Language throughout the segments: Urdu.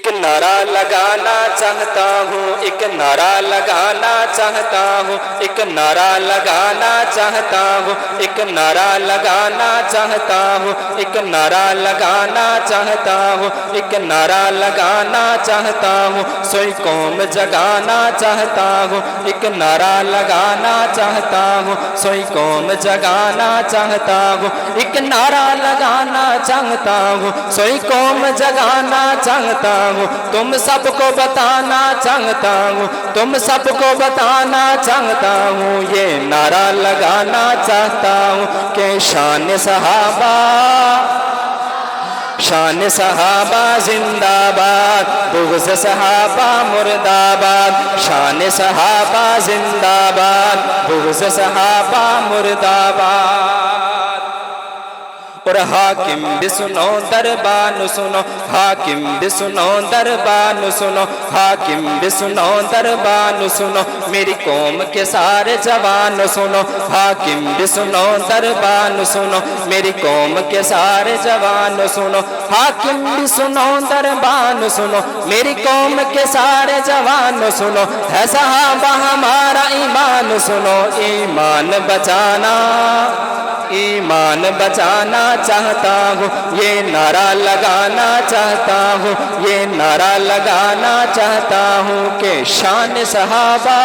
ایک نعرہ لگانا چاہتا ہوں، ایک نعرہ لگانا چاہتا ہوں، ایک نعرہ لگانا چاہتا ہوں، ایک نعرہ لگانا چاہتا ہوں، ایک نعرہ لگانا چاہتا ہوں، ایک نعرہ لگانا چاہتا ہوں، سوئی قوم جگانا چاہتا ہوں، ایک نعرہ لگانا چاہتا ہوں، سوئی قوم جگانا چاہتا ہوں، ایک نعرہ لگانا چاہتا ہوں، سوئی قوم جگانا چاہتا ہوں، تم سب کو بتانا چاہتا ہوں، تم سب کو بتانا چاہتا ہوں، یہ نعرہ لگانا چاہتا ہوں کہ شان صحابہ، شان صحابہ زندہ باد، بغض صحابہ مرد آباد، شان صحابہ زندہ باد، بغض صحابہ مرد آباد۔ اور حاکم بھی سنو دربان سنو، حاکم بھی سنو دربان سنو، حاکم بھی سنو دربان سنو، میری قوم کے سارے جوان سنو، حاکم بھی سنو دربان سنو، میری قوم کے سارے جوان سنو، حاکم بھی سنو دربان سنو، میری قوم کے سارے جوان سنو، ہے صحابہ ہمارا ایمان سنو، ایمان بچانا، ایمان بچانا چاہتا ہوں، یہ نعرہ لگانا چاہتا ہوں، یہ نعرہ لگانا چاہتا ہوں کہ شان صحابہ،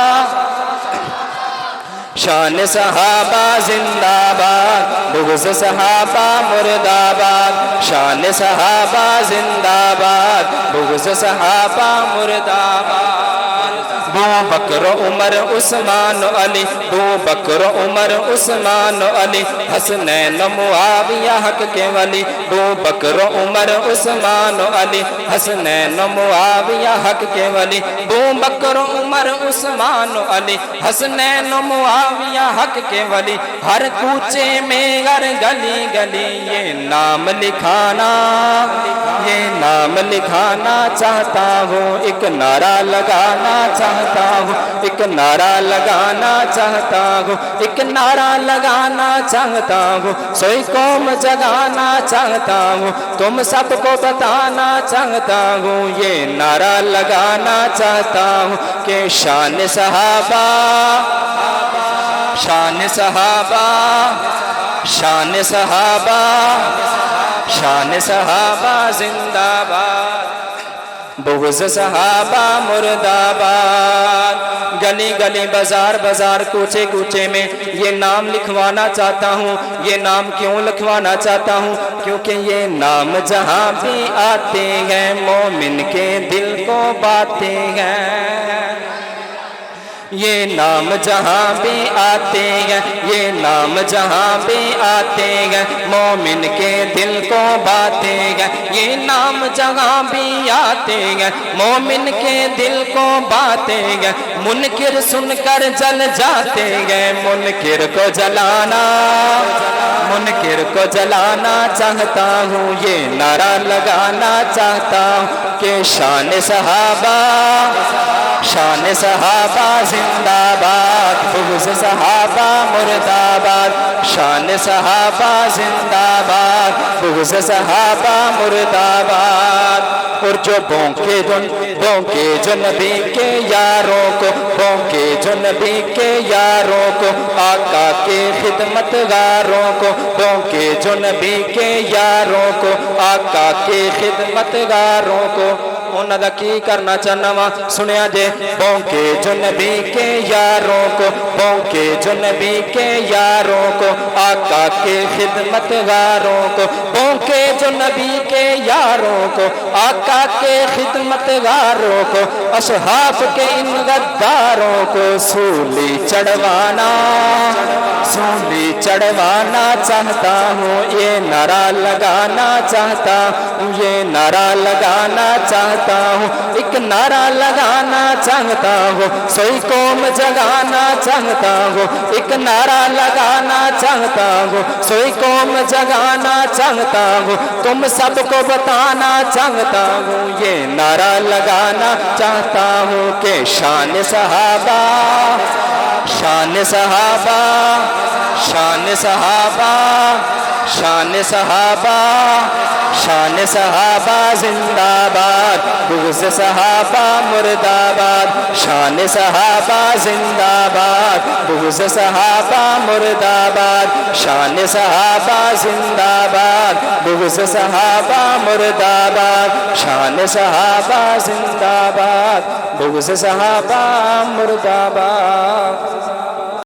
شان صحابہ زندہ باد، بغض صحابہ مرد آباد، شان صحابہ زندہ باد، بغض صحابہ مرد آباد۔ ابو بکر عمر عثمان علی، ابو بکر عمر عثمان علی، حسنین معاویہ حق کے ولی، ابو بکر عمر عثمان علی، حسنین معاویہ حق کے ولی، ابو بکر عمر عثمان علی، حسنین معاویہ حق کے ولی، ہر کوچے میں ہر گلی گلی یہ نام لکھانا، یہ نام لکھانا چاہتا ہوں، ایک نعرہ لگانا چاہتا ہوں، ایک نعرہ لگانا چاہتا ہوں، ایک نعرہ لگانا چاہتا ہوں، سوئی قوم جگانا چاہتا ہوں، تم سب کو بتانا چاہتا ہوں، یہ نعرہ لگانا چاہتا ہوں کہ شان صحابہ، شان صحابہ، شان صحابہ، شان صحابہ زندہ باد، بغض صحابہ مرد آباد۔ گلی گلی بازار بازار کوچے کوچے میں یہ نام لکھوانا چاہتا ہوں، یہ نام کیوں لکھوانا چاہتا ہوں؟ کیونکہ یہ نام جہاں بھی آتے ہیں مومن کے دل کو باتے ہیں، یہ نام جہاں بھی آتے ہیں، یہ نام جہاں بھی آتے ہیں مومن کے دل کو باتے ہیں، یہ نام جہاں بھی آتے ہیں مومن کے دل کو باتے ہیں، منکر سن کر جل جاتے ہیں، منکر کو جلانا، منکر کو جلانا چاہتا ہوں، یہ نعرہ لگانا چاہتا ہوں کہ شان صحابہ، شان صحابہ زندہ باد، بغض صحابہ مرد آباد، شان صحابہ زندہ باد، بغض صحابہ مرد آباد۔ اور جو بھونکے جو نبی کے یاروں کو، بھونکے جو نبی کے یاروں کو، آقا کے خدمت گاروں کو، بھونکے جو نبی کے یاروں کو، آقا کے خدمت گاروں کو، انہاں دا کی کرنا چاہنا وا سنیا جے، بھونکے جو نبی کے یاروں کو، بھونکے جو نبی کے یاروں کو، آقا کے خدمت گاروں کو، بھونکے جو نبی کے یاروں کو، آقا کے خدمت گاروں کو، اصحاب کے ان غداروں کو سولی چڑھوانا، سولی چڑھوانا چاہتا ہوں، یہ نعرہ لگانا چاہتا ہوں، یہ نعرہ لگانا چاہتا ہوں، ایک نعرہ لگانا چاہتا ہوں، سوئی قوم جگانا چاہتا ہوں، ایک نعرہ لگانا چاہتا ہوں، سوئی قوم جگانا چاہتا ہوں، تم سب کو بتانا چاہتا ہوں، یہ نعرہ لگانا چاہتا ہوں کہ شان صحابہ، شان صحابہ شان صحابہ شان صحابہ شان صحابہ زندہ باد بغض صحابہ مرد آباد شان صحابہ زندہ باد بغض صحابہ مرد آباد شان صحابہ زندہ باد بغض صحابہ مرد آباد شان صحابہ زندہ باد بغض صحابہ مرد آباد